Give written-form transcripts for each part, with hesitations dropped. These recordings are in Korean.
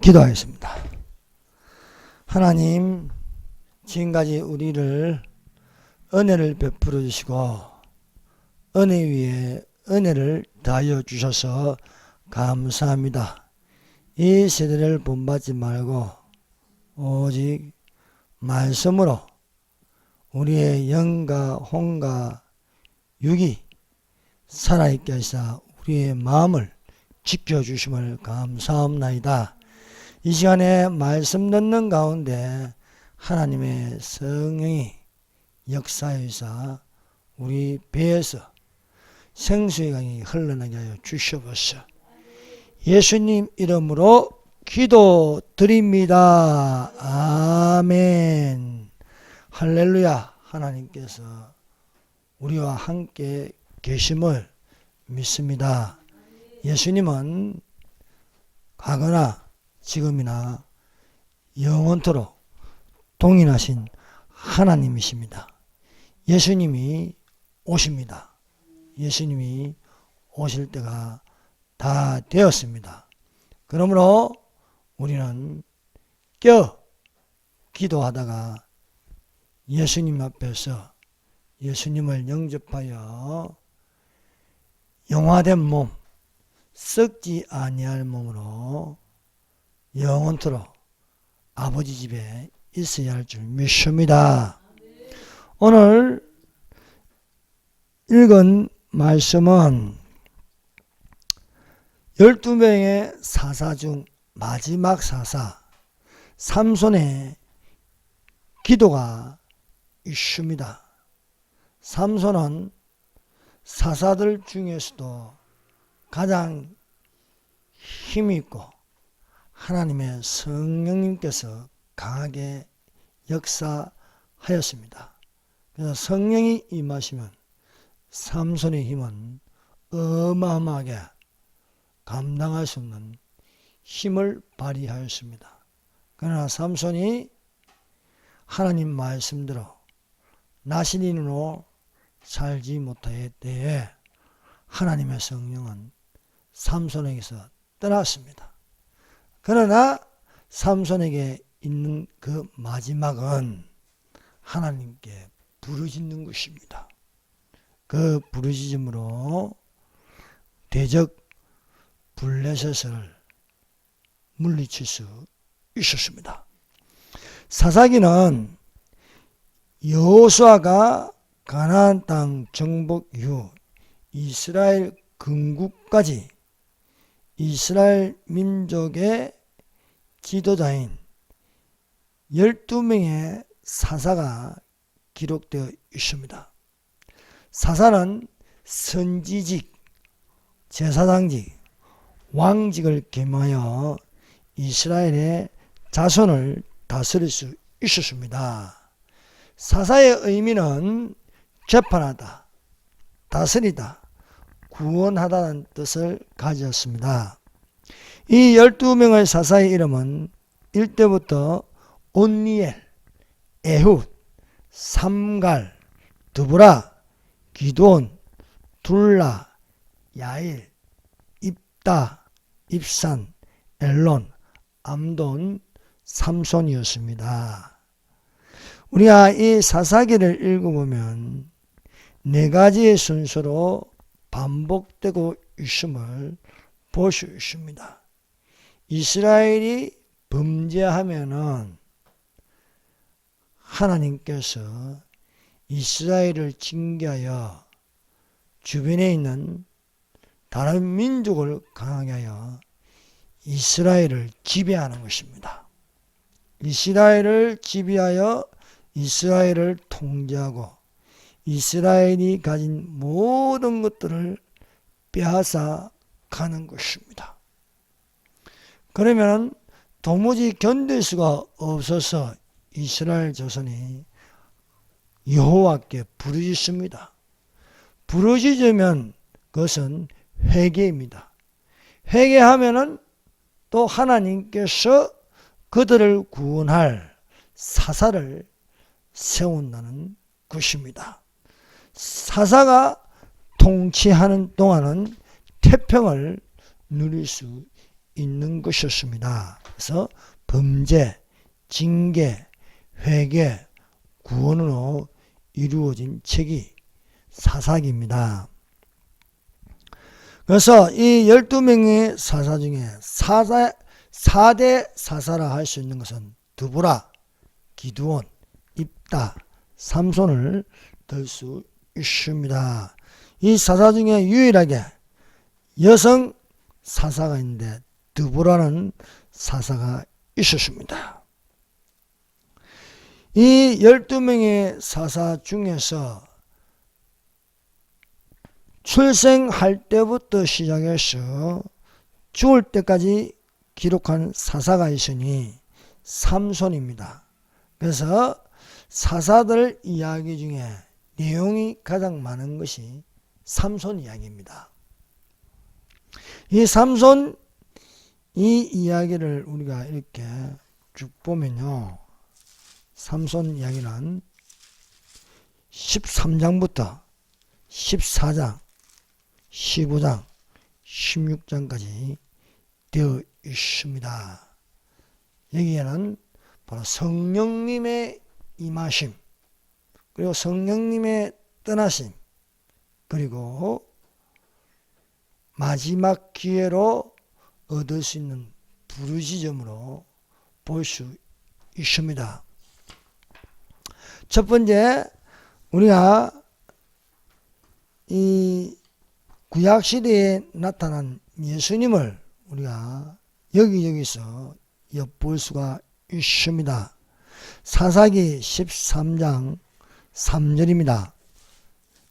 기도하겠습니다. 하나님, 지금까지 우리를 은혜를 베풀어 주시고 은혜 위에 은혜를 더하여 주셔서 감사합니다. 이 세대를 본받지 말고 오직 말씀으로 우리의 영과 혼과 육이 살아있게 하시사 우리의 마음을 지켜주심을 감사합나이다. 이 시간에 말씀 듣는 가운데 하나님의 성령이 역사하사 우리 배에서 생수의 강이 흘러나게 하여 주시옵소서. 예수님 이름으로 기도드립니다. 아멘. 할렐루야. 하나님께서 우리와 함께 계심을 믿습니다. 예수님은 과거나 지금이나 영원토록 동일하신 하나님이십니다. 예수님이 오십니다. 예수님이 오실 때가 다 되었습니다. 그러므로 우리는 기도하다가 예수님 앞에서 예수님을 영접하여 영화된 몸, 썩지 아니할 몸으로 영원토록 아버지 집에 있어야 할 줄 믿습니다. 오늘 읽은 말씀은 12명의 사사 중 마지막 사사 삼손의 기도가 있습니다. 삼손은 사사들 중에서도 가장 힘이 있고 하나님의 성령님께서 강하게 역사하였습니다. 그래서 성령이 임하시면 삼손의 힘은 어마어마하게 감당할 수 없는 힘을 발휘하였습니다. 그러나 삼손이 하나님 말씀대로 나신인으로 살지 못할 때에 하나님의 성령은 삼손에게서 떠났습니다. 그러나 삼손에게 있는 그 마지막은 하나님께 부르짖는 것입니다. 그 부르짖음으로 대적 블레셋을 물리칠 수 있었습니다. 사사기는 여호수아가 가나안 땅 정복 이후 이스라엘 건국까지 이스라엘 민족의 지도자인 12명의 사사가 기록되어 있습니다. 사사는 선지직, 제사장직, 왕직을 겸하여 이스라엘의 자손을 다스릴 수 있었습니다. 사사의 의미는 재판하다, 다스리다, 구원하다는 뜻을 가졌습니다. 이 12명의 사사의 이름은 1대부터 온니엘, 에훗, 삼갈, 드보라, 기드온, 둘라, 야일, 입다, 입산, 엘론, 암돈, 삼손이었습니다. 우리가 이 사사기를 읽어보면 4가지의 순서로 반복되고 있음을 볼 수 있습니다. 이스라엘이 범죄하면은 하나님께서 이스라엘을 징계하여 주변에 있는 다른 민족을 강하게 하여 이스라엘을 지배하는 것입니다. 이스라엘을 지배하여 이스라엘을 통제하고 이스라엘이 가진 모든 것들을 빼앗아 가는 것입니다. 그러면 도무지 견딜 수가 없어서 이스라엘 자손이 여호와께 부르짖습니다. 부르짖으면 그것은 회개입니다. 회개하면은 또 하나님께서 그들을 구원할 사사를 세운다는 것입니다. 사사가 통치하는 동안은 태평을 누릴 수 있는 것이었습니다. 그래서 범죄, 징계, 회개, 구원으로 이루어진 책이 사사기입니다. 그래서 이 12명의 사사 중에 4대 사사라 할 수 있는 것은 드보라, 기드온, 입다, 삼손을 들 수 있습니다. 이 사사 중에 유일하게 여성 사사가 있는데 드보라는 사사가 있었습니다. 이 12명의 사사 중에서 출생할 때부터 시작해서 죽을 때까지 기록한 사사가 있으니 삼손입니다. 그래서 사사들 이야기 중에 내용이 가장 많은 것이 삼손 이야기입니다. 이 삼손 이 이야기를 우리가 이렇게 쭉 보면요, 삼손 이야기는 13장부터 14장, 15장, 16장까지 되어 있습니다. 여기에는 바로 성령님의 임하심, 그리고 성령님의 떠나심, 그리고 마지막 기회로 얻을 수 있는 부르짖음으로 볼 수 있습니다. 첫 번째, 우리가 이 구약시대에 나타난 예수님을 우리가 여기저기서 엿볼 수가 있습니다. 사사기 13장 3절입니다.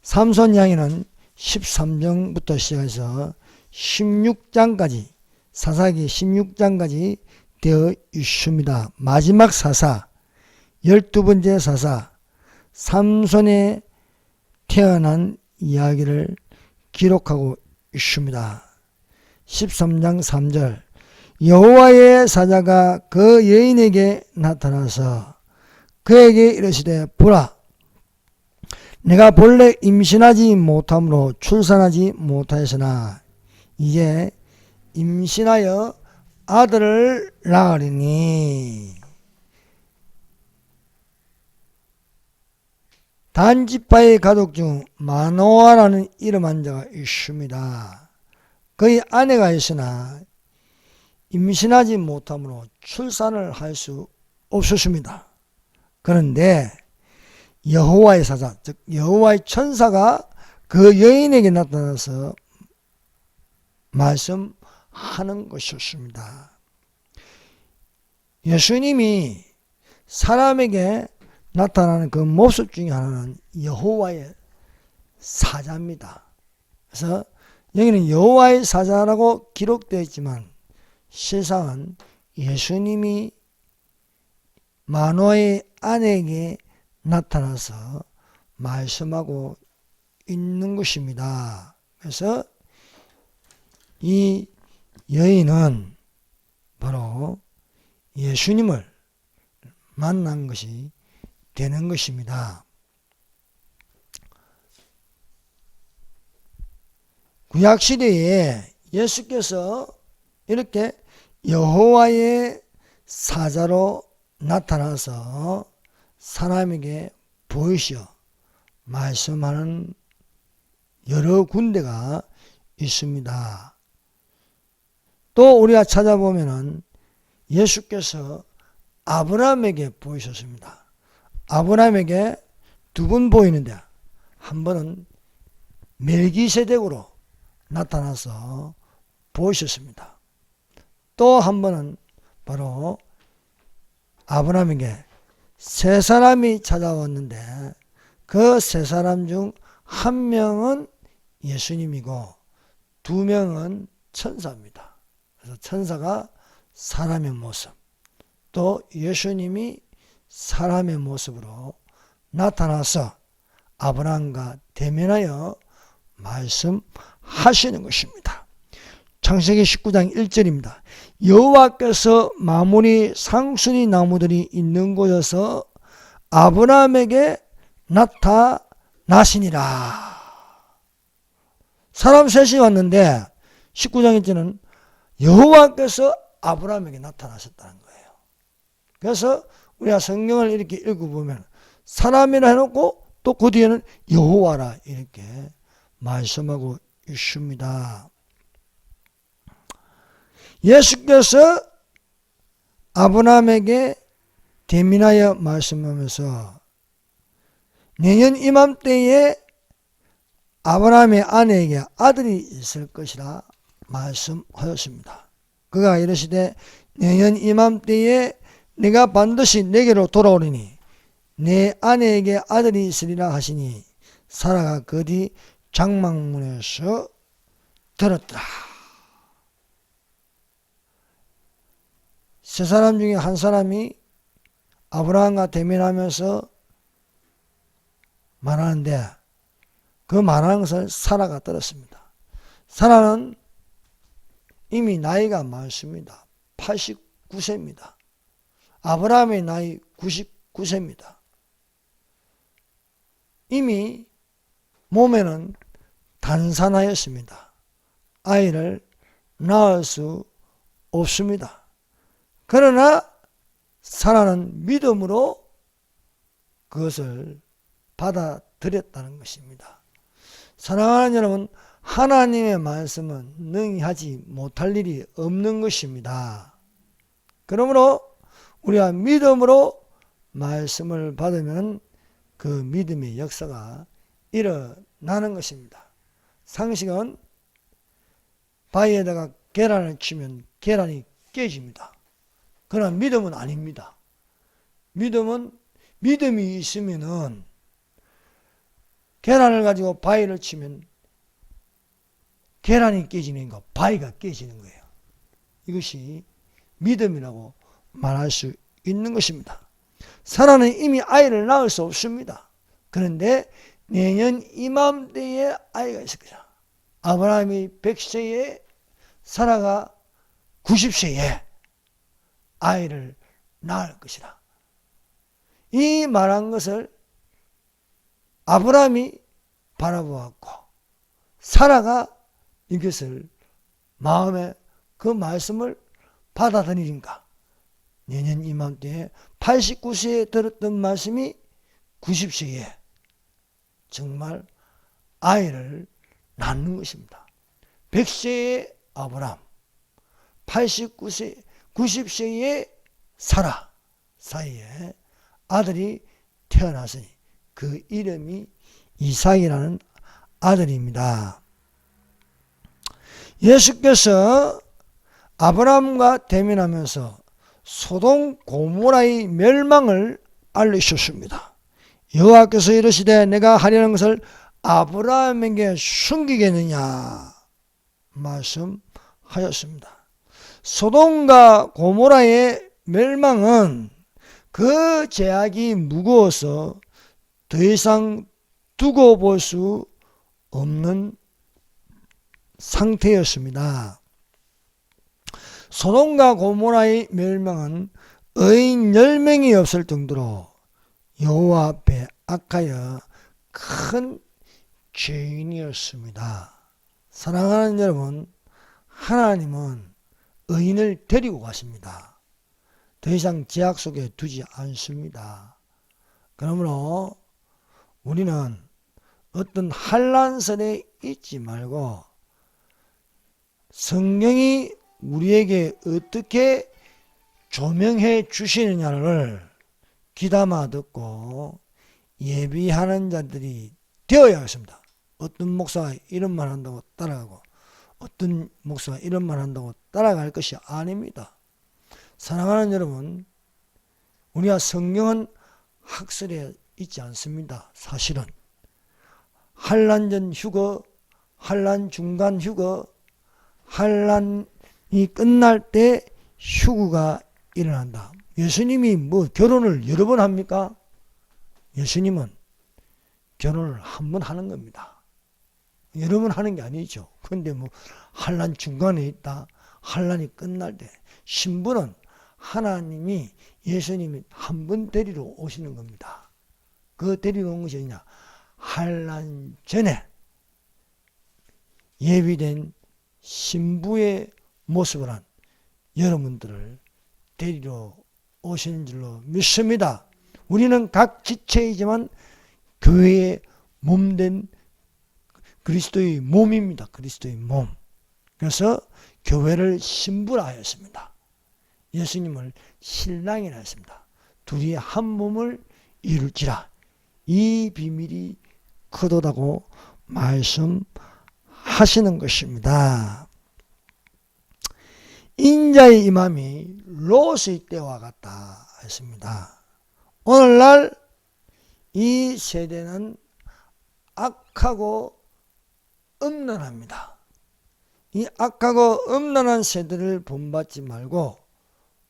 삼손 이야기는 13장부터 시작해서 16장까지, 사사기 16장까지 되어 있습니다. 마지막 사사, 12번째 사사, 삼손의 태어난 이야기를 기록하고 있습니다. 13장 3절, 여호와의 사자가 그 여인에게 나타나서 그에게 이르시되, 보라, 내가 본래 임신하지 못함으로 출산하지 못하였으나 이제 임신하여 아들을 낳으리니 단지파의 가족 중 마노아라는 이름한 자가 있습니다. 그의 아내가 있으나 임신하지 못함으로 출산을 할 수 없었습니다. 그런데 여호와의 사자, 즉 여호와의 천사가 그 여인에게 나타나서 말씀하는 것이었습니다. 예수님이 사람에게 나타나는 그 모습 중에 하나는 여호와의 사자입니다. 그래서 여기는 여호와의 사자라고 기록되어 있지만 실상은 예수님이 마노아의 아내에게 나타나서 말씀하고 있는 것입니다. 그래서 이 여인은 바로 예수님을 만난 것이 되는 것입니다. 구약시대에 예수께서 이렇게 여호와의 사자로 나타나서 사람에게 보이시어 말씀하는 여러 군데가 있습니다. 또 우리가 찾아보면은 예수께서 아브라함에게 보이셨습니다. 아브라함에게 두 번 보이는데 한 번은 멜기세덱으로 나타나서 보이셨습니다. 또 한 번은 바로 아브라함에게 세 사람이 찾아왔는데 그 세 사람 중 한 명은 예수님이고 두 명은 천사입니다. 그래서 천사가 사람의 모습, 또 예수님이 사람의 모습으로 나타나서 아브라함과 대면하여 말씀하시는 것입니다. 창세기 19장 1절입니다. 여호와께서 마무리 상순이 나무들이 있는 곳에서 아브라함에게 나타나시니라. 사람 셋이 왔는데 19장 1절은 여호와께서 아브라함에게 나타나셨다는 거예요. 그래서 우리가 성경을 이렇게 읽어보면 사람이라 해놓고 또 그 뒤에는 여호와라 이렇게 말씀하고 있습니다. 예수께서 아브라함에게 대민하여 말씀하면서 내년 이맘때에 아브라함의 아내에게 아들이 있을 것이라 말씀하였습니다. 그가 이르시되 내년 이맘때에 내가 반드시 내게로 돌아오리니 내 아내에게 아들이 있으리라 하시니 사라가 그 뒤 장막문에서 들었더라. 세 사람 중에 한 사람이 아브라함과 대면하면서 말하는데 그 말하는 것을 사라가 들었습니다. 사라는 이미 나이가 많습니다. 89세입니다. 아브라함의 나이 99세입니다. 이미 몸에는 단산하였습니다. 아이를 낳을 수 없습니다. 그러나 사라는 믿음으로 그것을 받아들였다는 것입니다. 사랑하는 여러분, 하나님의 말씀은 능히 하지 못할 일이 없는 것입니다. 그러므로 우리가 믿음으로 말씀을 받으면 그 믿음의 역사가 일어나는 것입니다. 상식은 바위에다가 계란을 치면 계란이 깨집니다. 그러나 믿음은 아닙니다. 믿음이 있으면은 계란을 가지고 바위를 치면 계란이 깨지는 거, 바위가 깨지는 거예요. 이것이 믿음이라고 말할 수 있는 것입니다. 사라는 이미 아이를 낳을 수 없습니다. 그런데 내년 이맘때에 아이가 있을 것이다. 아브라함이 100세에 사라가 90세에 아이를 낳을 것이다. 이 말한 것을 아브라함이 바라보았고 사라가 이것을 마음에 그 말씀을 받아들이니까 내년 이맘때에 89세에 들었던 말씀이 90세에 정말 아이를 낳는 것입니다. 100세의 아브라함, 89세, 90세의 사라 사이에 아들이 태어났으니 그 이름이 이삭이라는 아들입니다. 예수께서 아브라함과 대면하면서 소돔 고모라의 멸망을 알리셨습니다. 여호와께서 이르시되 내가 하려는 것을 아브라함에게 숨기겠느냐 말씀하였습니다. 소돔과 고모라의 멸망은 그 죄악이 무거워서 더 이상 두고 볼 수 없는 상태였습니다. 소돔과 고모라의 멸망은 의인 10명이 없을 정도로 여호와 앞에 악하여 큰 죄인이었습니다. 사랑하는 여러분, 하나님은 의인을 데리고 가십니다. 더 이상 죄악 속에 두지 않습니다. 그러므로 우리는 어떤 한란설에 있지 말고 성경이 우리에게 어떻게 조명해 주시느냐를 귀담아 듣고 예비하는 자들이 되어야겠습니다. 어떤 목사가 이런 말 한다고 따라가고 어떤 목사가 이런 말 한다고 따라갈 것이 아닙니다. 사랑하는 여러분, 우리가 성경은 학설에 있지 않습니다. 사실은 환난 전 휴거, 환난 중간 휴거, 환난이 끝날 때 휴거가 일어난다. 예수님이 뭐 결혼을 여러 번 합니까? 예수님은 결혼을 한 번 하는 겁니다. 여러 번 하는 게 아니죠. 그런데 뭐 환난 중간에 있다, 환난이 끝날 때 신부는 하나님이 예수님이 한 번 데리러 오시는 겁니다. 그 데리러 온 것이 아니냐, 환난 전에 예비된 신부의 모습을 한 여러분들을 데리러 오시는 줄로 믿습니다. 우리는 각 지체이지만 교회의 몸된 그리스도의 몸입니다. 그리스도의 몸. 그래서 교회를 신부라하였습니다. 예수님을 신랑이라 했습니다. 둘이 한 몸을 이룰지라. 이 비밀이 크도다고 말씀하시는 것입니다. 인자의 임함이 롯의 때와 같다 했습니다. 오늘날 이 세대는 악하고 음란합니다. 이 악하고 음란한 세대를 본받지 말고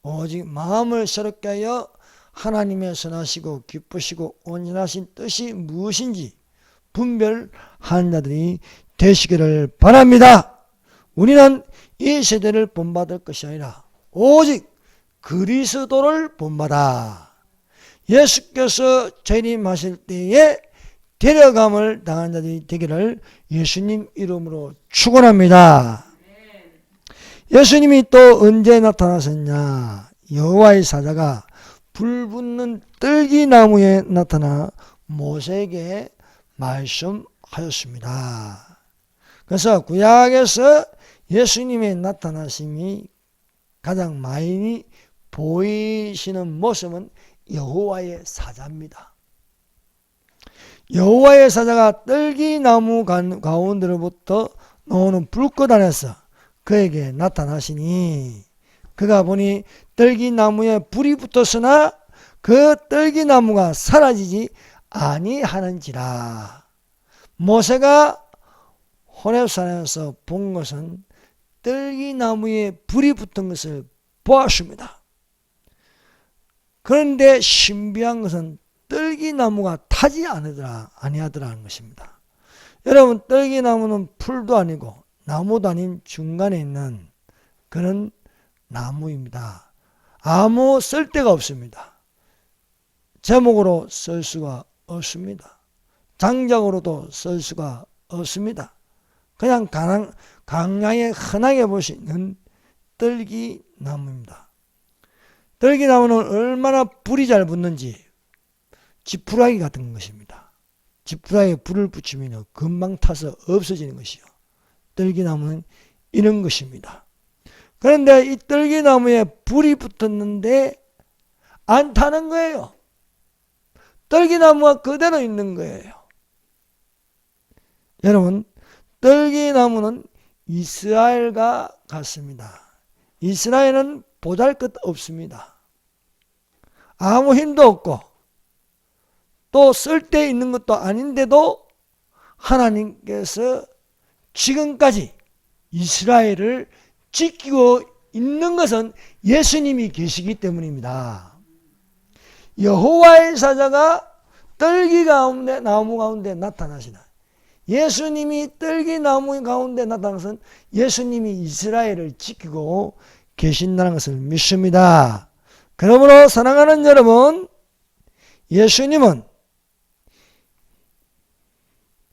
오직 마음을 새롭게 하여 하나님의 선하시고 기쁘시고 온전하신 뜻이 무엇인지 분별하는 자들이 되시기를 바랍니다. 우리는 이 세대를 본받을 것이 아니라 오직 그리스도를 본받아 예수께서 재림하실 때에 데려감을 당한 자들이 되기를 예수님 이름으로 축원합니다. 예수님이 또 언제 나타나셨냐? 여호와의 사자가 불붙는 떨기나무에 나타나 모세에게 말씀하였습니다. 그래서 구약에서 예수님의 나타나심이 가장 많이 보이시는 모습은 여호와의 사자입니다. 여호와의 사자가 떨기나무 가운데로부터 나오는 불꽃 안에서 그에게 나타나시니 그가 보니 떨기나무에 불이 붙었으나 그 떨기나무가 사라지지 아니하는지라. 모세가 호렙산에서 본 것은 떨기나무에 불이 붙은 것을 보았습니다. 그런데 신비한 것은 떨기나무가 타지 아니하더라는 것입니다. 여러분, 떨기나무는 풀도 아니고 나무도 아닌 중간에 있는 그런 나무입니다. 아무 쓸데가 없습니다. 제목으로 쓸 수가 없습니다. 장작으로도 쓸 수가 없습니다. 그냥 강양에 흔하게 볼 수 있는 떨기나무입니다. 떨기나무는 얼마나 불이 잘 붙는지 지푸라기 같은 것입니다. 지푸라기에 불을 붙이면 금방 타서 없어지는 것이요. 떨기나무는 이런 것입니다. 그런데 이 떨기나무에 불이 붙었는데 안 타는 거예요. 떨기나무가 그대로 있는 거예요. 여러분, 떨기나무는 이스라엘과 같습니다. 이스라엘은 보잘것 없습니다. 아무 힘도 없고 또 쓸데 있는 것도 아닌데도 하나님께서 지금까지 이스라엘을 지키고 있는 것은 예수님이 계시기 때문입니다. 여호와의 사자가 나무 가운데 나타나시다. 예수님이 떨기나무 가운데 나타난 것은 예수님이 이스라엘을 지키고 계신다는 것을 믿습니다. 그러므로 사랑하는 여러분, 예수님은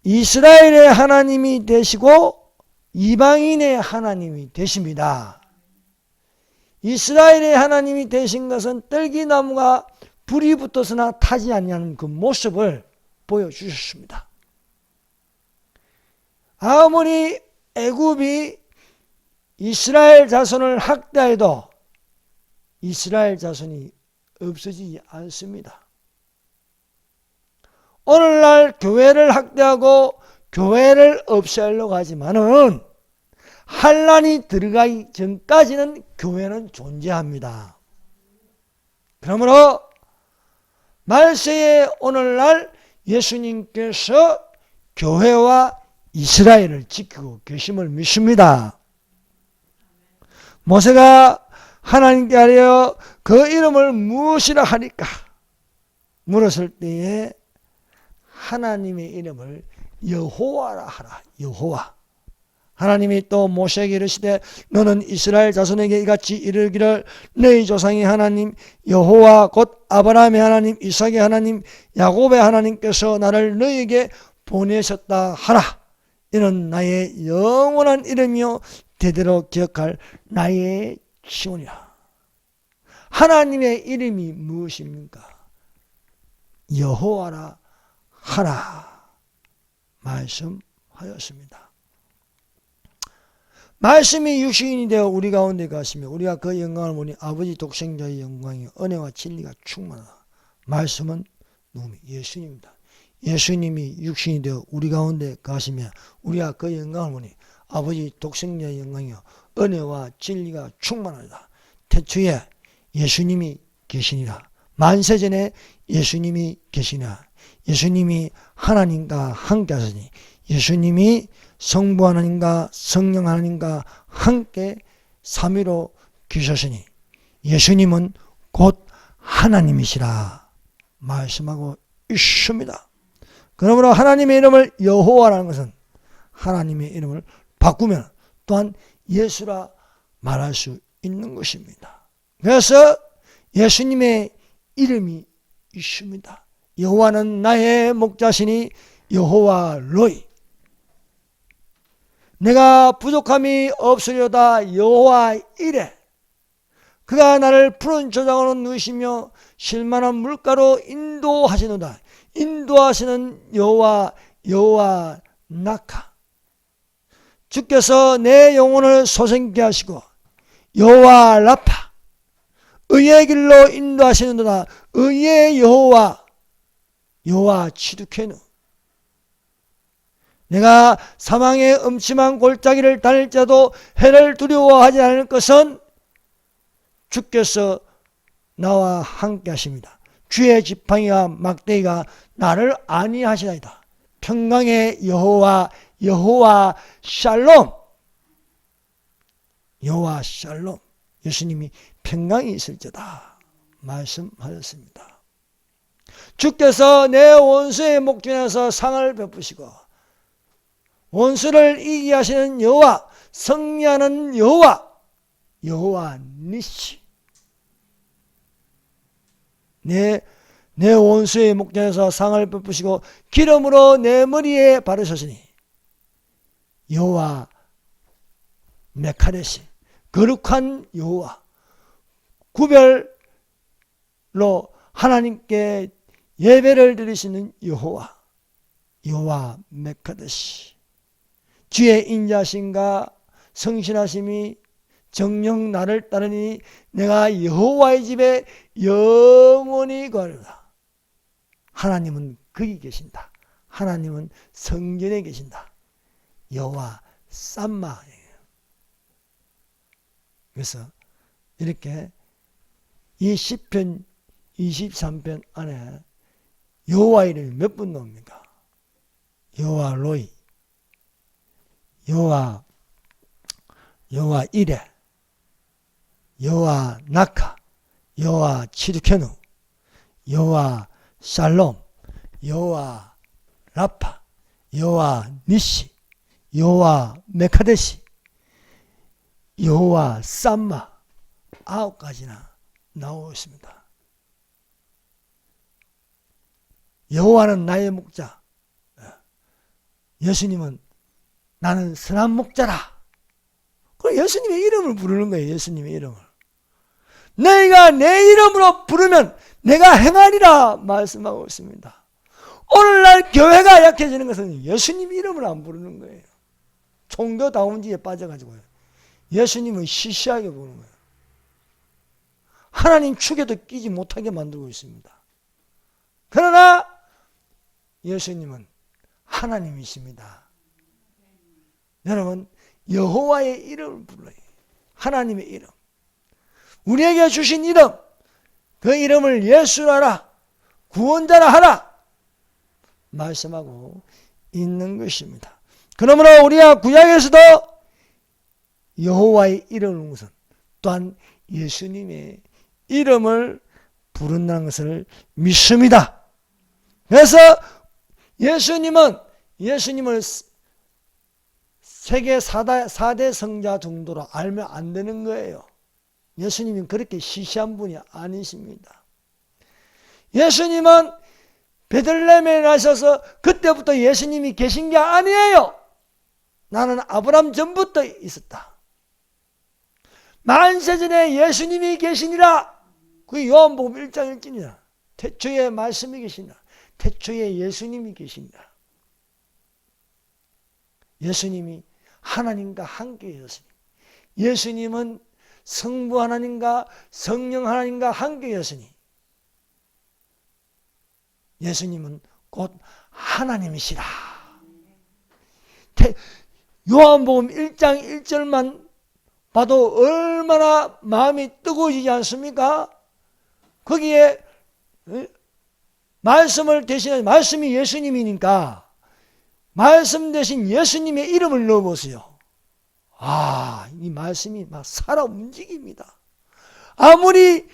이스라엘의 하나님이 되시고 이방인의 하나님이 되십니다. 이스라엘의 하나님이 되신 것은 떨기나무가 불이 붙었으나 타지 아니하는 그 모습을 보여주셨습니다. 아무리 애굽이 이스라엘 자손을 학대해도 이스라엘 자손이 없어지지 않습니다. 오늘날 교회를 학대하고 교회를 없애려고 하지만은 환난이 들어가기 전까지는 교회는 존재합니다. 그러므로 말세에 오늘날 예수님께서 교회와 이스라엘을 지키고 계심을 믿습니다. 모세가 하나님께 하려 그 이름을 무엇이라 하니까 물었을 때에 하나님의 이름을 여호와라 하라. 여호와. 하나님이 또 모세에게 이르시되 너는 이스라엘 자손에게 이같이 이르기를 너희 조상의 하나님 여호와 곧 아브라함의 하나님 이삭의 하나님 야곱의 하나님께서 나를 너희에게 보내셨다 하라. 이는 나의 영원한 이름이요 대대로 기억할 나의 시온이라. 하나님의 이름이 무엇입니까? 여호와라 하라 말씀하였습니다. 말씀이 육신이 되어 우리 가운데 가시며 우리가 그 영광을 보니 아버지 독생자의 영광이 은혜와 진리가 충만하다. 말씀은 누구니? 예수님입니다. 예수님이 육신이 되어 우리 가운데 가시며 우리가 그 영광을 보니 아버지 독생자의 영광이요 은혜와 진리가 충만하다. 태초에 예수님이 계시니라. 만세전에 예수님이 계시니라. 예수님이 하나님과 함께 하시니 예수님이 성부 하나님과 성령 하나님과 함께 삼위로 계셨으니 예수님은 곧 하나님이시라 말씀하고 있습니다. 그러므로 하나님의 이름을 여호와라는 것은 하나님의 이름을 바꾸면 또한 예수라 말할 수 있는 것입니다. 그래서 예수님의 이름이 있습니다. 여호와는 나의 목자시니 여호와 로이. 내가 부족함이 없으려다 여호와 이래. 그가 나를 푸른 저장으로 누이시며 실만한 물가로 인도하시노다. 인도하시는 여호와 나카. 주께서 내 영혼을 소생케 하시고 여호와 라파. 의의 길로 인도하시는도다. 의의 여호와 치두케누. 내가 사망의 음침한 골짜기를 다닐지라도 해를 두려워하지 않을 것은 주께서 나와 함께 하십니다. 주의 지팡이와 막대기가 나를 안위하시나이다. 평강의 여호와 샬롬. 여호와 샬롬. 예수님이 평강이 있을지다 말씀하셨습니다. 주께서 내 원수의 목전에서 상을 베푸시고 원수를 이기게 하시는 여호와, 승리하는 여호와 니시. 내 원수의 목전에서 상을 베푸시고 기름으로 내 머리에 바르셨으니 여호와 메카데시. 거룩한 여호와, 구별로 하나님께 예배를 드리시는 여호와 메카데시. 주의 인자심과 성실하심이 정녕 나를 따르니 내가 여호와의 집에 영원히 거하리로다. 하나님은 거기 계신다. 하나님은 성전에 계신다. 여호와 쌈마. 그래서 이렇게 이 시편 23편 안에 여호와 이름이 몇 번 나옵니까? 여호와 로이, 여호와 이레, 여호와 나카, 여호와 치두케누, 여호와 샬롬, 여호와 라파, 여호와 니시, 여호와 메카데시, 여호와 쌈마. 9가지나 나오고 있습니다. 여호와는 나의 목자. 예수님은 나는 선한 목자라. 그럼 예수님의 이름을 부르는 거예요. 예수님의 이름을. 너희가 내 이름으로 부르면 내가 행하리라 말씀하고 있습니다. 오늘날 교회가 약해지는 것은 예수님 이름을 안 부르는 거예요. 종교다운지에 빠져가지고요. 예수님을 시시하게 보는 거예요. 하나님 축에도 끼지 못하게 만들고 있습니다. 그러나 예수님은 하나님이십니다. 여러분, 여호와의 이름을 불러요. 하나님의 이름. 우리에게 주신 이름, 그 이름을 예수라라, 구원자라 하라 말씀하고 있는 것입니다. 그러므로 우리가 구약에서도 여호와의 이름을 것은 또한 예수님의 이름을 부른다는 것을 믿습니다. 그래서 예수님을 세계 4대 성자 정도로 알면 안 되는 거예요. 예수님은 그렇게 시시한 분이 아니십니다. 예수님은 베들레헴에 나셔서 그때부터 예수님이 계신 게 아니에요. 나는 아브라함 전부터 있었다. 만세전에 예수님이 계시니라. 그 요한복음 1장 1절이야. 태초에 말씀이 계시니라. 태초에 예수님이 계시니라. 예수님이 하나님과 함께 계셨으니, 예수님은 성부 하나님과 성령 하나님과 함께 계셨으니, 예수님은 곧 하나님이시라. 요한복음 1장 1절만 봐도 얼마나 마음이 뜨거워지지 않습니까? 거기에 말씀을 대신해, 말씀이 예수님이니까 말씀 대신 예수님의 이름을 넣어보세요. 아, 이 말씀이 막 살아 움직입니다. 아무리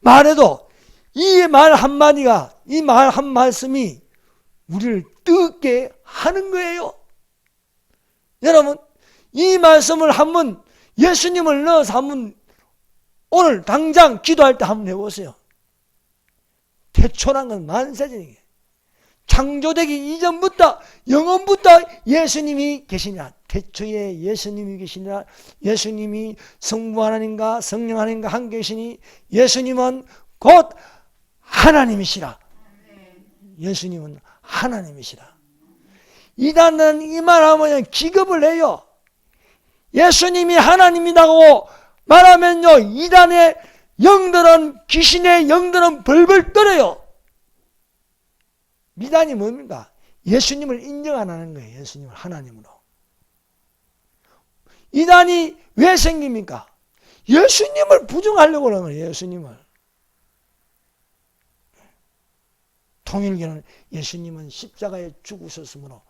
말해도 이 말 한마디가, 이 말 한 말씀이 우리를 뜨겁게 하는 거예요. 여러분, 이 말씀을 한번 예수님을 넣어서 한번 오늘 당장 기도할 때 한번 해보세요. 태초란 건 만세전이에요. 창조되기 이전부터, 영원부터 예수님이 계시니라. 태초에 예수님이 계시니라. 예수님이 성부 하나님과 성령 하나님과 함께 계시니 예수님은 곧 하나님이시라. 예수님은 하나님이시라. 이단은 이 말하면 기겁을 해요. 예수님이 하나님이라고 말하면요, 이단의 영들은, 귀신의 영들은 벌벌 떨어요. 미단이 뭡니까? 예수님을 인정 안 하는 거예요. 예수님을 하나님으로. 이단이 왜 생깁니까? 예수님을 부정하려고 하는 거예요. 예수님을. 통일교는 예수님은 십자가에 죽으셨으므로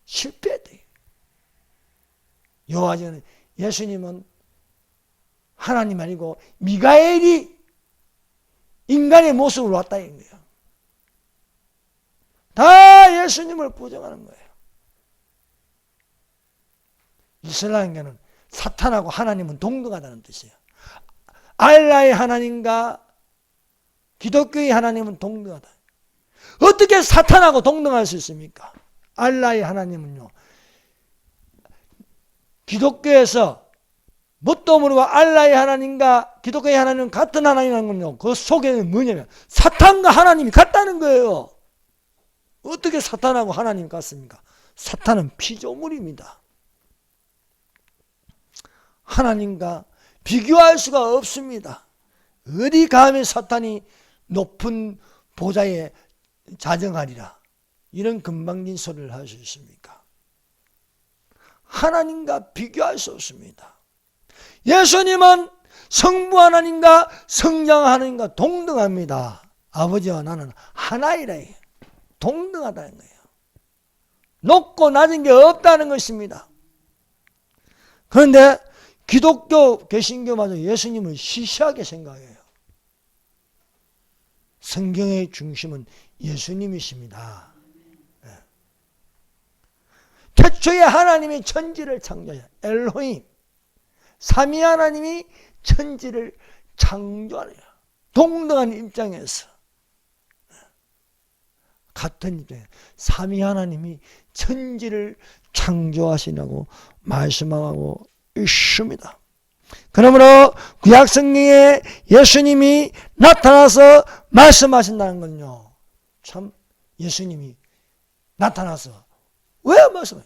실패했대요. 여호와전은 예수님은 하나님 아니고 미가엘이 인간의 모습으로 왔다 인 거예요. 다 예수님을 부정하는 거예요. 이슬람교는 사탄하고 하나님은 동등하다는 뜻이에요. 알라의 하나님과 기독교의 하나님은 동등하다. 어떻게 사탄하고 동등할 수 있습니까? 알라의 하나님은요, 기독교에서 뭣도 모르고 알라의 하나님과 기독교의 하나님은 같은 하나님이라는 건요, 그 속에는 뭐냐면 사탄과 하나님이 같다는 거예요. 어떻게 사탄하고 하나님 같습니까? 사탄은 피조물입니다. 하나님과 비교할 수가 없습니다. 어디 감히 사탄이 높은 보좌에 자정하리라, 이런 건방진 소리를 할 수 있습니까? 하나님과 비교할 수 없습니다. 예수님은 성부 하나님과 성령 하나님과 동등합니다. 아버지와 나는 하나이라 해요. 동등하다는 거예요. 높고 낮은 게 없다는 것입니다. 그런데 기독교, 개신교마저 예수님을 시시하게 생각해요. 성경의 중심은 예수님이십니다. 태초에 하나님이 천지를 창조하셨어요. 엘로힘, 삼위 하나님이 천지를 창조하네요. 동등한 입장에서, 같은 입장에 삼위 하나님이 천지를 창조하시라고 말씀하고 있습니다. 그러므로 구약성경에 예수님이 나타나서 말씀하신다는 건요, 참 예수님이 나타나서 왜 말씀해요?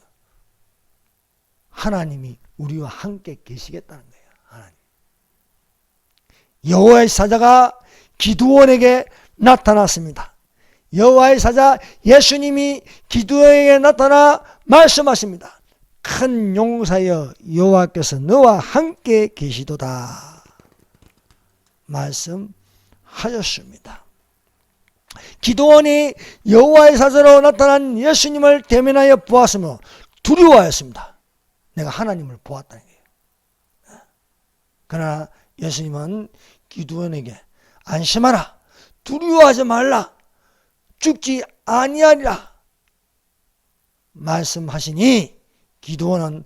하나님이 우리와 함께 계시겠다는 거예요. 하나님. 여호와의 사자가 기드온에게 나타났습니다. 여호와의 사자 예수님이 기드온에게 나타나 말씀하십니다. 큰 용사여, 여호와께서 너와 함께 계시도다 말씀하셨습니다. 기드온이 여호와의 사자로 나타난 예수님을 대면하여 보았으며 두려워하였습니다. 내가 하나님을 보았다는 거예요. 그러나 예수님은 기드온에게 안심하라, 두려워하지 말라, 죽지 아니하리라 말씀하시니, 기드온은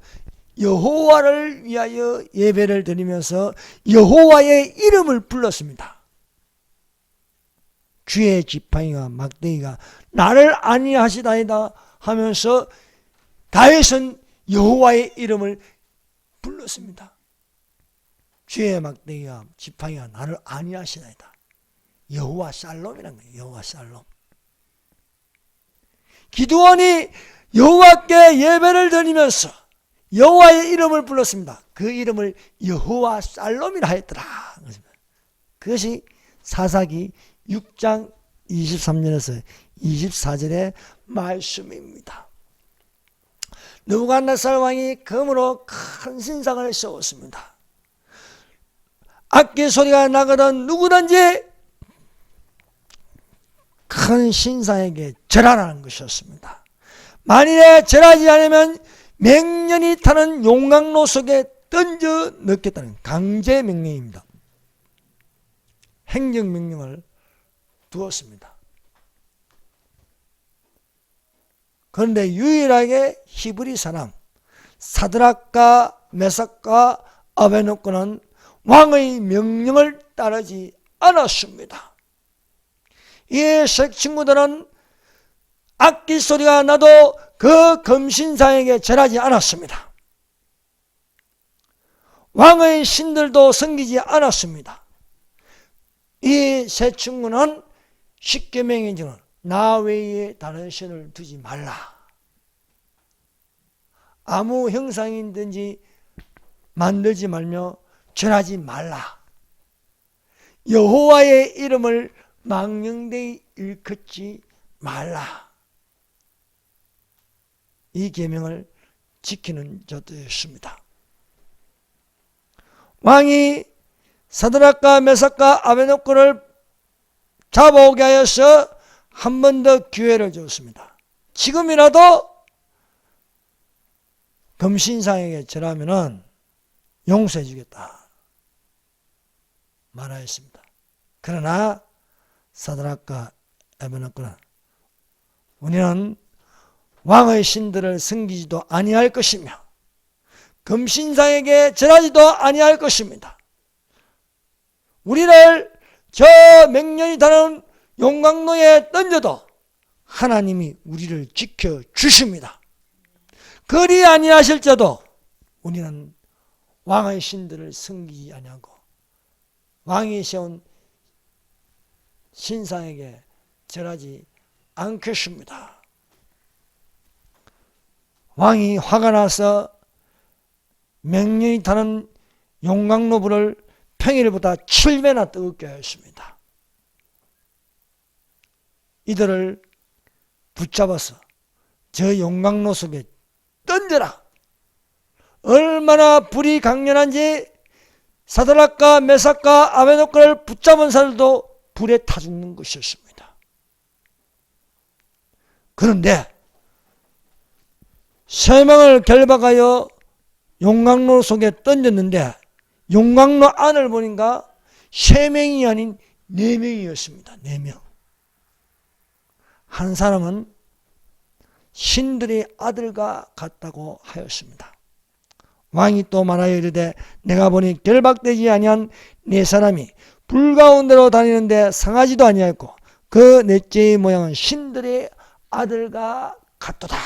여호와를 위하여 예배를 드리면서 여호와의 이름을 불렀습니다. 주의 지팡이와 막대기가 나를 안위하시다이다 하면서 다윗은 여호와의 이름을 불렀습니다. 주의 막대기와 지팡이가 나를 안위하시나이다. 여호와 샬롬이라는 거예요. 여호와 샬롬. 기드온이 여호와께 예배를 드리면서 여호와의 이름을 불렀습니다. 그 이름을 여호와 샬롬이라 했더라. 그것이 사사기 6장 23절에서 24절의 말씀입니다. 느부갓네살 왕이 금으로 큰 신상을 세웠습니다. 악기 소리가 나거든 누구든지 큰 신상에게 절하라는 것이었습니다. 만일에 절하지 않으면 맹년이 타는 용광로 속에 던져 넣겠다는 강제 명령입니다. 행정명령을 두었습니다. 그런데 유일하게 히브리 사람 사드락과 메삭과 아베노고는 왕의 명령을 따르지 않았습니다. 이 색 친구들은 악기 소리가 나도 그 금신상에게 절하지 않았습니다. 왕의 신들도 섬기지 않았습니다. 이 세 친구는 십계명의 증언 나 외에 다른 신을 두지 말라. 아무 형상이든지 만들지 말며 절하지 말라. 여호와의 이름을 망령되이 일컫지 말라. 이 계명을 지키는 자들이었습니다. 왕이 사드락과 메삭과 아베노고를 잡아오게 하여서 한 번 더 기회를 줬습니다. 지금이라도 금신상에게 절하면은 용서해 주겠다 말하였습니다. 그러나 사드락과 아베노고는 우리는 왕의 신들을 섬기지도 아니할 것이며 금신상에게 절하지도 아니할 것입니다. 우리를 저 맹년이 타는 용광로에 던져도 하나님이 우리를 지켜주십니다. 그리 아니하실지라도 우리는 왕의 신들을 섬기지 아니하고 왕이 세운 신상에게 절하지 않겠습니다. 왕이 화가 나서 맹년이 타는 용광로 불을 평일보다 7배나 뜨겁게 하였습니다. 이들을 붙잡아서 저 용광로 속에 던져라. 얼마나 불이 강렬한지 사드락과 메삭과 아베노고를 붙잡은 사람도 불에 타 죽는 것이었습니다. 그런데 세 명을 결박하여 용광로 속에 던졌는데 용광로 안을 보니까 3명이 아닌 4명이었습니다. 4명. 한 사람은 신들의 아들과 같다고 하였습니다. 왕이 또 말하여 이르되 내가 보니 결박되지 아니한 4사람이 불 가운데로 다니는데 상하지도 아니하였고 그 넷째의 모양은 신들의 아들과 같도다.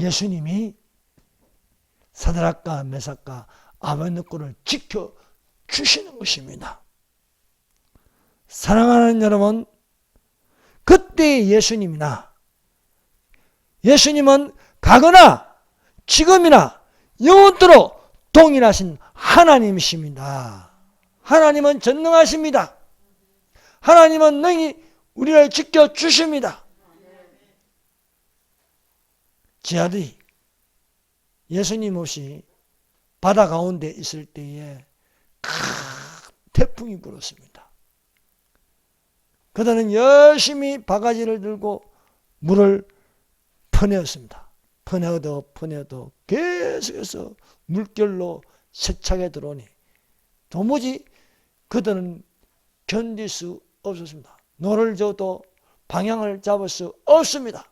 예수님이 사드락과 메삭과 아베노고를 지켜주시는 것입니다. 사랑하는 여러분, 그때 예수님은 가거나 지금이나 영원토록 동일하신 하나님이십니다. 하나님은 전능하십니다. 하나님은 능히 우리를 지켜주십니다. 제 아들이 예수님 없이 바다 가운데 있을 때에 큰 태풍이 불었습니다. 그들은 열심히 바가지를 들고 물을 퍼내었습니다. 퍼내어도 계속해서 물결로 세차게 들어오니 도무지 그들은 견딜 수 없었습니다. 노를 저어도 방향을 잡을 수 없습니다.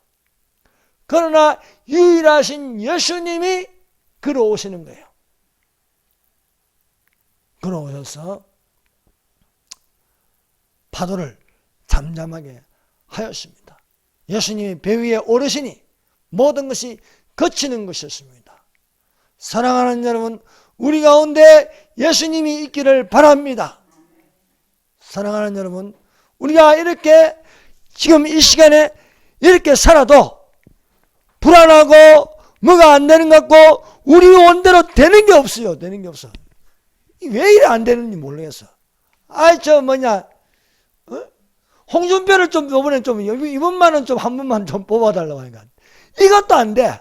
그러나 유일하신 예수님이 걸어오시는 거예요. 걸어오셔서 파도를 잠잠하게 하였습니다. 예수님이 배 위에 오르시니 모든 것이 거치는 것이었습니다. 사랑하는 여러분, 우리 가운데 예수님이 있기를 바랍니다. 사랑하는 여러분, 우리가 이렇게 지금 이 시간에 이렇게 살아도 불안하고 뭐가 안 되는 것 같고 우리 원대로 되는 게 없어요. 되는 게 없어. 왜 이래 안 되는지 모르겠어. 홍준표를 좀 이번에 좀 이번만은 좀 한 번만 좀 뽑아달라고 하니까 이것도 안 돼.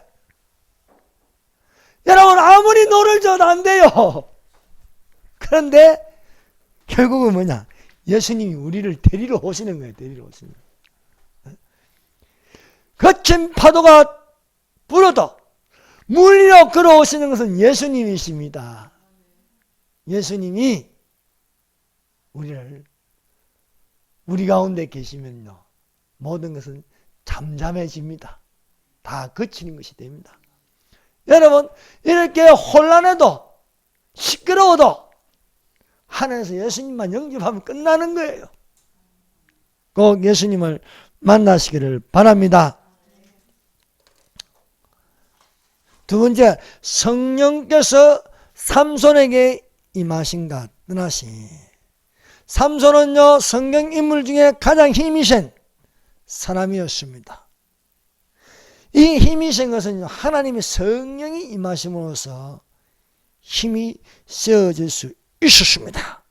여러분 아무리 노를 줘도 안 돼요. 그런데 결국은 뭐냐? 예수님이 우리를 데리러 오시는 거예요. 데리러 오시는 거예요. 거친 파도가 불어도 물 위로 걸어오시는 것은 예수님이십니다. 예수님이 우리 가운데 계시면요, 모든 것은 잠잠해집니다. 다 거치는 것이 됩니다. 여러분, 이렇게 혼란해도 시끄러워도 하늘에서 예수님만 영접하면 끝나는 거예요. 꼭 예수님을 만나시기를 바랍니다. 두 번째, 성령께서 삼손에게 임하신가 떠나시. 삼손은요, 성경 인물 중에 가장 힘이 센 사람이었습니다. 이 힘이 센 것은 하나님의 성령이 임하심으로써 힘이 세워질 수 있었습니다.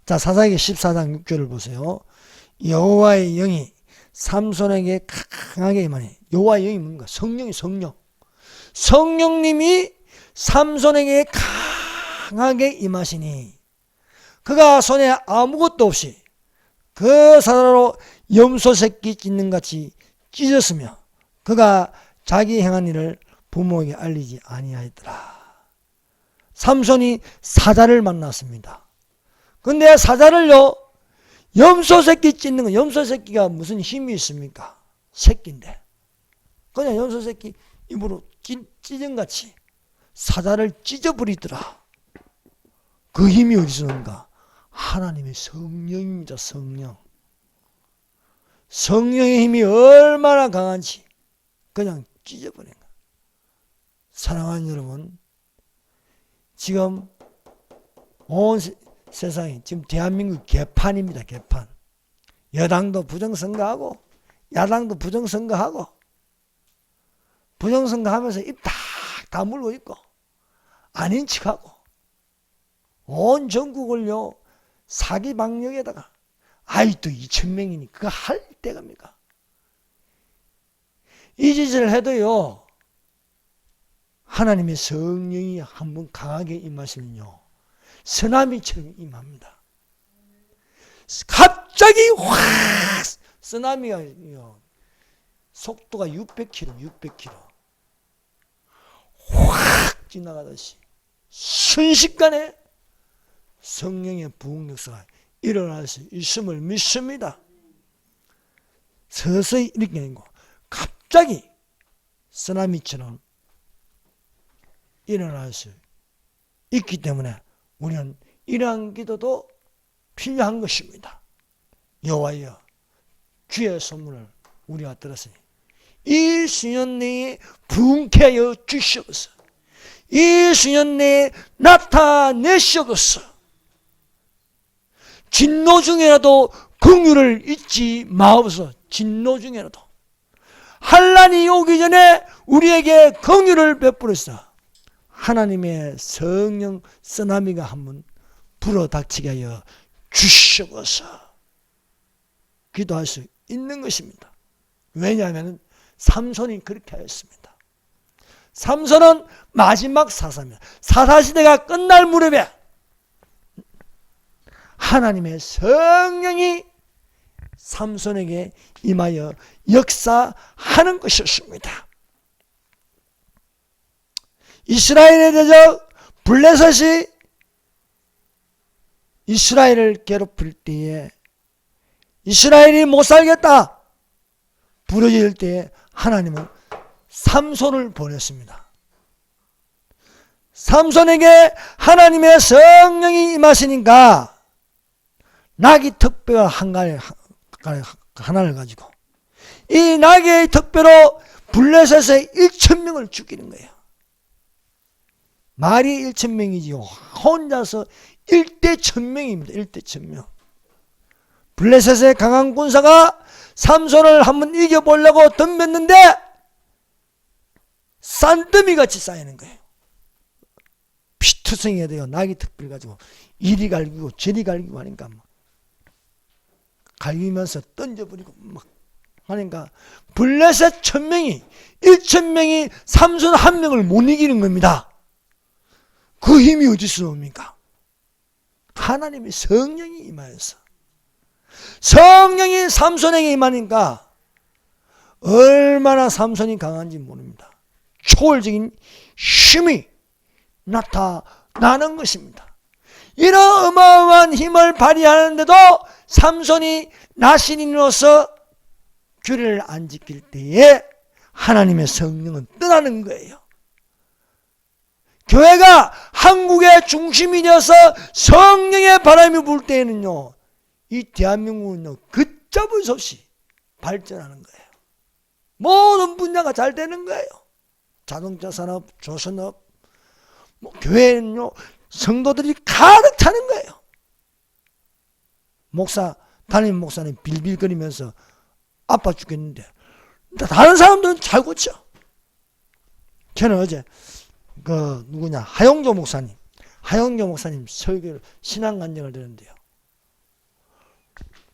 자, 사사기 14장 6절을 보세요. 여호와의 영이 삼손에게 강하게 임하니. 여호와의 영이 뭔가? 성령. 성령님이 삼손에게 강하게 임하시니 그가 손에 아무것도 없이 그 사자로 염소 새끼 찢는 같이 찢었으며 그가 자기 행한 일을 부모에게 알리지 아니하였더라. 삼손이 사자를 만났습니다. 근데 사자를요, 염소 새끼 찢는 거, 염소 새끼가 무슨 힘이 있습니까? 새끼인데 그냥 염소 새끼 입으로 찢은같이 사자를 찢어버리더라. 그 힘이 어디서 오는가? 하나님의 성령입니다. 성령의 힘이 얼마나 강한지 그냥 찢어버린 거야. 사랑하는 여러분, 지금 온 세상이 지금 대한민국 개판입니다. 개판. 여당도 부정선거하고 야당도 부정선거하고 부정선거하면서 입 딱 다물고 있고 아닌 척하고 온 전국을요 사기 방역에다가 아이도 2,000명이니 그거 할 때갑니까? 이 짓을 해도요 하나님의 성령이 한번 강하게 임하시면요 쓰나미처럼 임합니다. 갑자기 확 쓰나미가 속도가 600km 확 지나가듯이 순식간에 성령의 부흥 역사가 일어날 수 있음을 믿습니다. 서서히 이렇게 아니고 갑자기 쓰나미처럼 일어날 수 있기 때문에 우리는 이러한 기도도 필요한 것입니다. 여호와여, 주의 선물을 우리가 들었으니 이 수년 내에 부흥케 하여 주시옵소서. 이 수년 내에 나타내시옵소서. 진노 중에라도 긍휼을 잊지 마옵소서. 진노 중에라도 환난이 오기 전에 우리에게 긍휼을 베풀으시사 하나님의 성령 쓰나미가 한번 불어닥치게 하여 주시옵소서. 기도할 수 있는 것입니다. 왜냐하면 삼손이 그렇게 하였습니다. 삼손은 마지막 사사입니다. 사사시대가 끝날 무렵에 하나님의 성령이 삼손에게 임하여 역사하는 것이었습니다. 이스라엘의 대적 블레셋이 이스라엘을 괴롭힐 때에 이스라엘이 못 살겠다 부러질 때에 하나님은 삼손을 보냈습니다. 삼손에게 하나님의 성령이 임하시니까 나귀 턱뼈 하나를 가지고 이 나귀의 턱뼈로 블레셋의 1,000명을 죽이는 거예요. 말이 1,000명이지요. 혼자서 1대 1,000명입니다. 1대 1,000명. 블레셋의 강한 군사가 삼손을 한번 이겨보려고 덤볐는데 산더미같이 쌓이는 거예요. 피투성이가 돼요. 낙이 특별 가지고 이리 갈기고 저리 갈기고 하니까 막 갈기면서 던져버리고 막 하니까 블레셋 1,000명이 1,000명이 삼손 한 명을 못 이기는 겁니다. 그 힘이 어디서 옵니까? 하나님의 성령이 임하여서 성령이 삼손에게 임하니까 얼마나 삼손이 강한지 모릅니다. 초월적인 힘이 나타나는 것입니다. 이런 어마어마한 힘을 발휘하는데도 삼손이 나신인으로서 규례를 안 지킬 때에 하나님의 성령은 떠나는 거예요. 교회가 한국의 중심이 되어서 성령의 바람이 불 때에는요, 이 대한민국은요, 걷잡을 수 없이 발전하는 거예요. 모든 분야가 잘 되는 거예요. 자동차 산업, 조선업, 교회는요, 성도들이 가득 차는 거예요. 담임 목사님 빌빌거리면서 아파 죽겠는데, 다른 사람들은 잘 고쳐. 저는 어제, 하영조 목사님 설교를, 신앙간증을 들었는데요.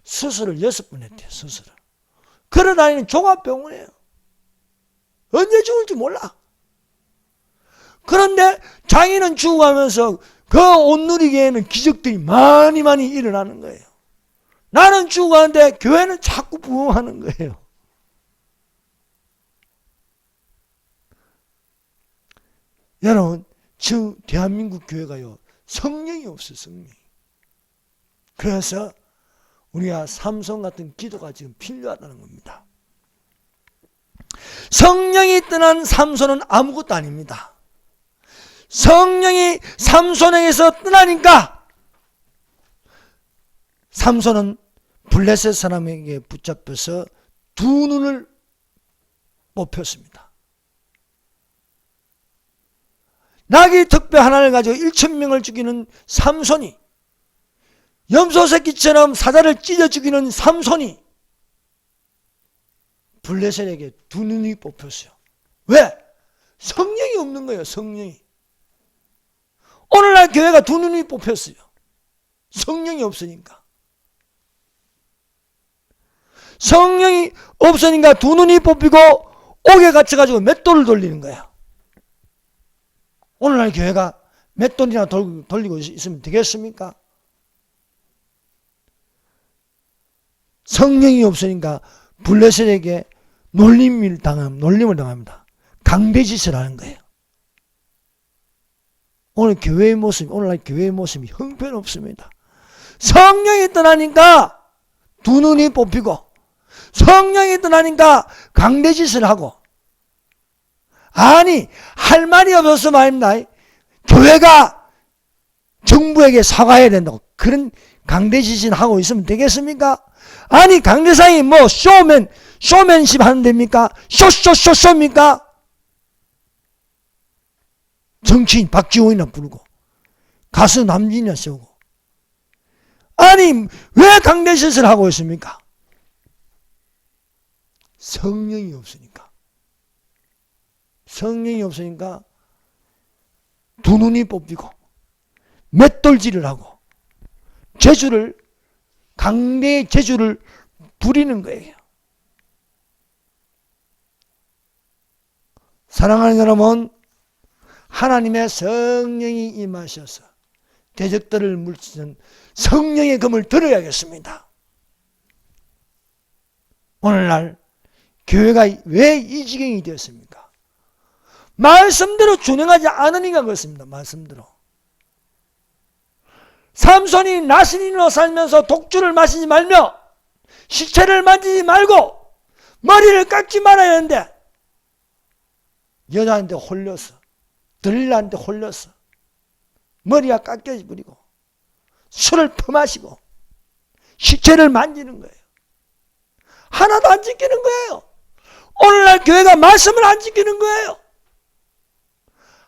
수술을 6번 했대요, 수술을. 걸어다니는 종합병원이에요. 언제 죽을지 몰라. 그런데 장인은 죽어가면서 그 온누리교회에는 기적들이 많이 일어나는 거예요. 나는 죽어가는데 교회는 자꾸 부흥하는 거예요. 여러분, 지금 대한민국 교회가요, 성령이 없어요, 성령이. 그래서 우리가 삼손 같은 기도가 지금 필요하다는 겁니다. 성령이 떠난 삼손은 아무것도 아닙니다. 성령이 삼손에게서 떠나니까 삼손은 블레셋 사람에게 붙잡혀서 두 눈을 뽑혔습니다. 나귀 턱뼈 하나를 가지고 1,000명을 죽이는 삼손이, 염소 새끼처럼 사자를 찢어 죽이는 삼손이 블레셋에게 두 눈이 뽑혔어요. 왜? 성령이 없는 거예요, 성령이. 오늘날 교회가 두 눈이 뽑혔어요. 성령이 없으니까. 성령이 없으니까 두 눈이 뽑히고 옥에 갇혀가지고 맷돌을 돌리는 거야. 오늘날 교회가 맷돌이나 돌리고 있으면 되겠습니까? 성령이 없으니까 블레셋에게 놀림을 당합니다. 강대짓을 하는 거예요. 오늘날 교회의 모습이 형편없습니다. 성령이 떠나니까 두 눈이 뽑히고, 성령이 떠나니까 강대짓을 하고, 아니, 할 말이 없어서 말입니다. 교회가 정부에게 사과해야 된다고 그런 강대짓을 하고 있으면 되겠습니까? 아니, 강대상이 쇼맨십 하는 데입니까? 쇼입니까? 정치인 박지원이나 부르고 가수 남진이나 세우고. 아니, 왜 강대짓을 하고 있습니까? 성령이 없으니까. 성령이 없으니까 두 눈이 뽑히고 맷돌질을 하고 강대의 재주를 부리는 거예요. 사랑하는 여러분, 하나님의 성령이 임하셔서 대적들을 물리치는 성령의 검을 들어야겠습니다. 오늘날 교회가 왜 이 지경이 되었습니까? 말씀대로 준행하지 않으니까 그렇습니다. 말씀대로. 삼손이 나신인으로 살면서 독주를 마시지 말며 시체를 만지지 말고 머리를 깎지 말아야 하는데 여자한테 홀렸어. 들릴라한테 홀렸어. 머리가 깎여버리고 술을 퍼마시고 시체를 만지는 거예요. 하나도 안 지키는 거예요. 오늘날 교회가 말씀을 안 지키는 거예요.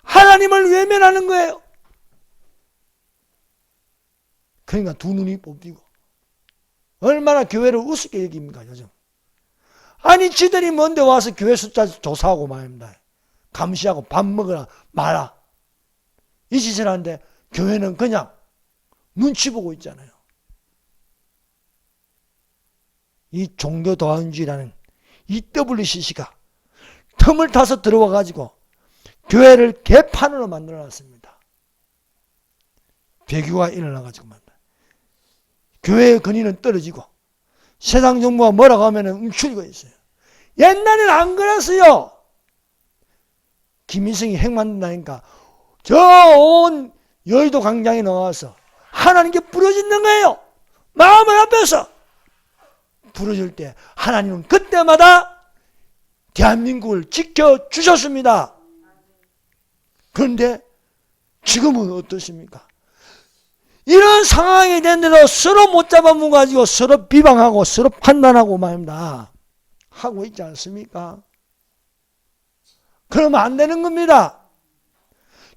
하나님을 외면하는 거예요. 그러니까 두 눈이 뽑히고 얼마나 교회를 우습게 여깁니까 요즘. 아니 지들이 뭔데 와서 교회 숫자 조사하고 말입니다. 감시하고 밥 먹으라 마라 이 짓을 하는데 교회는 그냥 눈치 보고 있잖아요. 이 종교도안주의라는 이 WCC가 틈을 타서 들어와 가지고 교회를 개판으로 만들어놨습니다. 배교가 일어나가지고 말입니다. 교회의 권위는 떨어지고 세상 정부가 뭐라고 하면 움츠리고 있어요. 옛날에는 안 그랬어요. 김일성이 핵 만든다니까 저 온 여의도 광장에 나와서 하나님께 부르짖는 거예요. 마음을 앞에서 부르짖을 때 하나님은 그때마다 대한민국을 지켜주셨습니다. 그런데 지금은 어떠십니까? 이런 상황이 됐는데도 서로 못 잡아먹어가지고 서로 비방하고 서로 판단하고 말입니다. 하고 있지 않습니까? 그러면 안 되는 겁니다.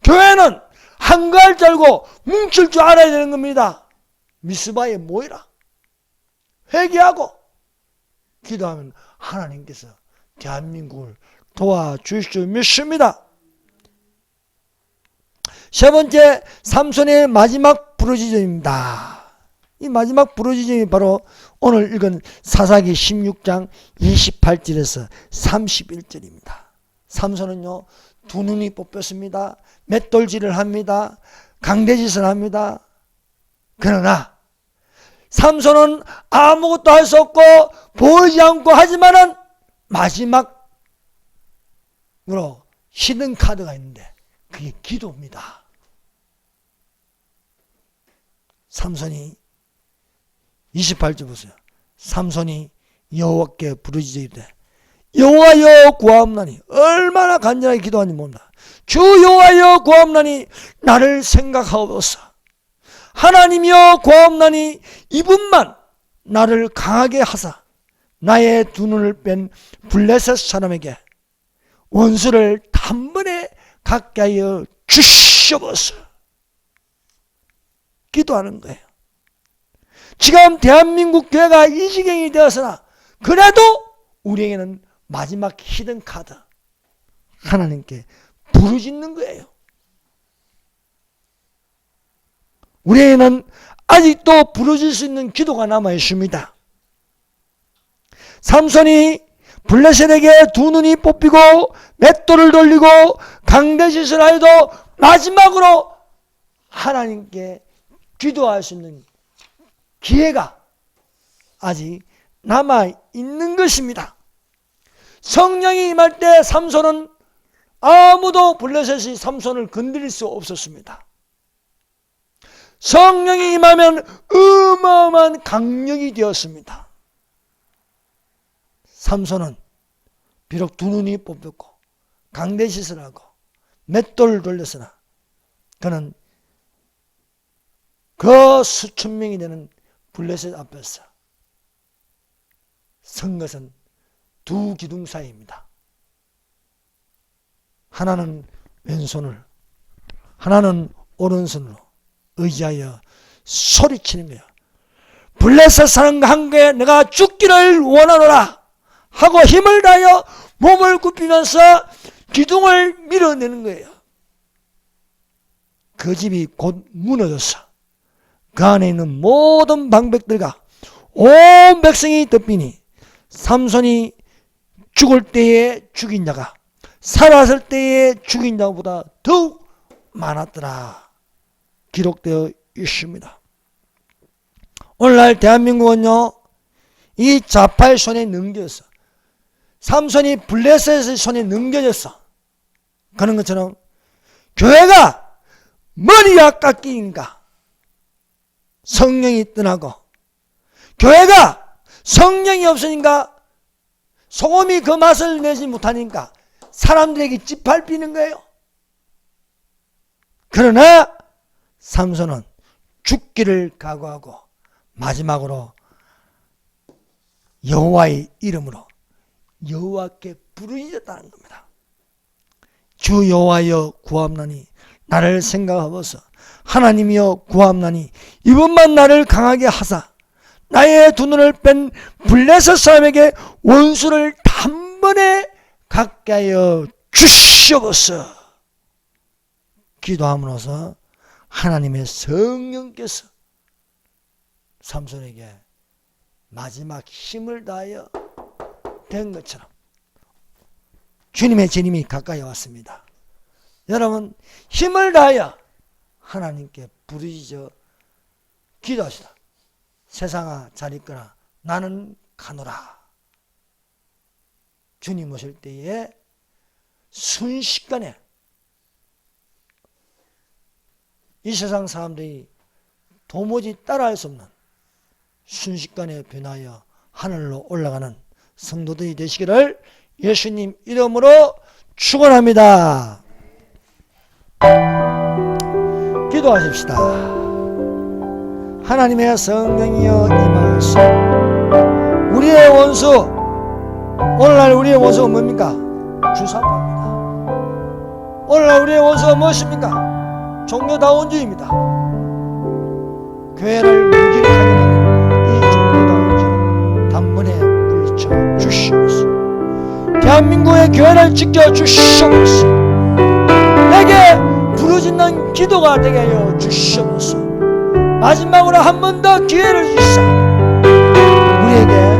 교회는 한가할 줄 알고 뭉칠 줄 알아야 되는 겁니다. 미스바에 모이라. 회개하고 기도하면 하나님께서 대한민국을 도와주실 줄 믿습니다. 세 번째, 삼손의 마지막 부르짖음입니다. 이 마지막 부르짖음이 바로 오늘 읽은 사사기 16장 28절에서 31절입니다. 삼손은요, 두 눈이 뽑혔습니다. 맷돌질을 합니다. 강대짓을 합니다. 그러나 삼손은 아무것도 할 수 없고 보이지 않고 하지만은 마지막으로 히든 카드가 있는데 그게 기도입니다. 삼손이 28절 보세요. 삼손이 여호와께 부르짖으되 여호와여 구하옵나니 얼마나 간절하게 기도하는지 모릅니다. 주 여호와여 구하옵나니 나를 생각하옵소서. 하나님이여 구하옵나니 이분만 나를 강하게 하사 나의 두 눈을 뺀 블레셋 사람에게 원수를 단번에 갖게 하여 주시옵소서. 기도하는 거예요. 지금 대한민국 교회가 이 지경이 되었으나 그래도 우리에게는 마지막 히든 카드 하나님께 부르짖는 거예요. 우리에게는 아직도 부르짖을 수 있는 기도가 남아 있습니다. 삼손이 블레셋에게 두 눈이 뽑히고 맷돌을 돌리고 강대짓을 하여도 마지막으로 하나님께 기도할 수 있는 기회가 아직 남아 있는 것입니다. 성령이 임할 때 삼손은 아무도 블레셋이 삼손을 건드릴 수 없었습니다. 성령이 임하면 어마어마한 강력이 되었습니다. 삼손은 비록 두 눈이 뽑혔고 강대짓을 하고 맷돌을 돌렸으나 그는 그 수천 명이 되는 블레셋 앞에서 선 것은 두 기둥 사이입니다. 하나는 왼손을 하나는 오른손으로 의지하여 소리치는 거예요. 블레셋 사람과 함께 내가 죽기를 원하노라 하고 힘을 다하여 몸을 굽히면서 기둥을 밀어내는 거예요. 그 집이 곧 무너졌어. 그 안에 있는 모든 방백들과 온 백성이 덮이니 삼손이 죽을 때에 죽인 자가 살았을 때에 죽인 자보다 더욱 많았더라 기록되어 있습니다. 오늘날 대한민국은요 이 좌파의 손에 넘겨졌어. 삼손이 블레셋의 손에 넘겨졌어. 그런 것처럼 교회가 머리가 깎이니까 성령이 떠나고 교회가 성령이 없으니까 소금이 그 맛을 내지 못하니까 사람들에게 짓밟히는 거예요. 그러나 삼손은 죽기를 각오하고 마지막으로 여호와의 이름으로 여호와께 부르짖었다는 겁니다. 주 여호와여 구함나니 나를 생각하소서. 하나님이여 구함나니 이번만 나를 강하게 하사 나의 두 눈을 뺀 블레셋 사람에게 원수를 단번에 갖게 하여 주시옵소서. 기도함으로써 하나님의 성령께서 삼손에게 마지막 힘을 다하여 된 것처럼 주님의 재림이 가까이 왔습니다. 여러분, 힘을 다하여 하나님께 부르짖어 기도하시다. 세상아 잘 있거나 나는 가노라. 주님 오실 때에 순식간에 이 세상 사람들이 도무지 따라할 수 없는 순식간에 변하여 하늘로 올라가는 성도들이 되시기를 예수님 이름으로 축원합니다. 기도하십시다. 하나님의 성령이여 임하소서. 우리의 원수, 오늘날 우리의 원수가 뭡니까? 주사파입니다. 오늘날 우리의 원수가 무엇입니까? 종교다원주의입니다. 교회를 무기력하게 하는 이 종교다원주의 단번에 물리쳐 주시옵소서. 대한민국의 교회를 지켜 주시옵소서. 내게 부르짖는 기도가 되게 하여 주시옵소서. 마지막으로 한 번 더 기회를 주시사 우리에게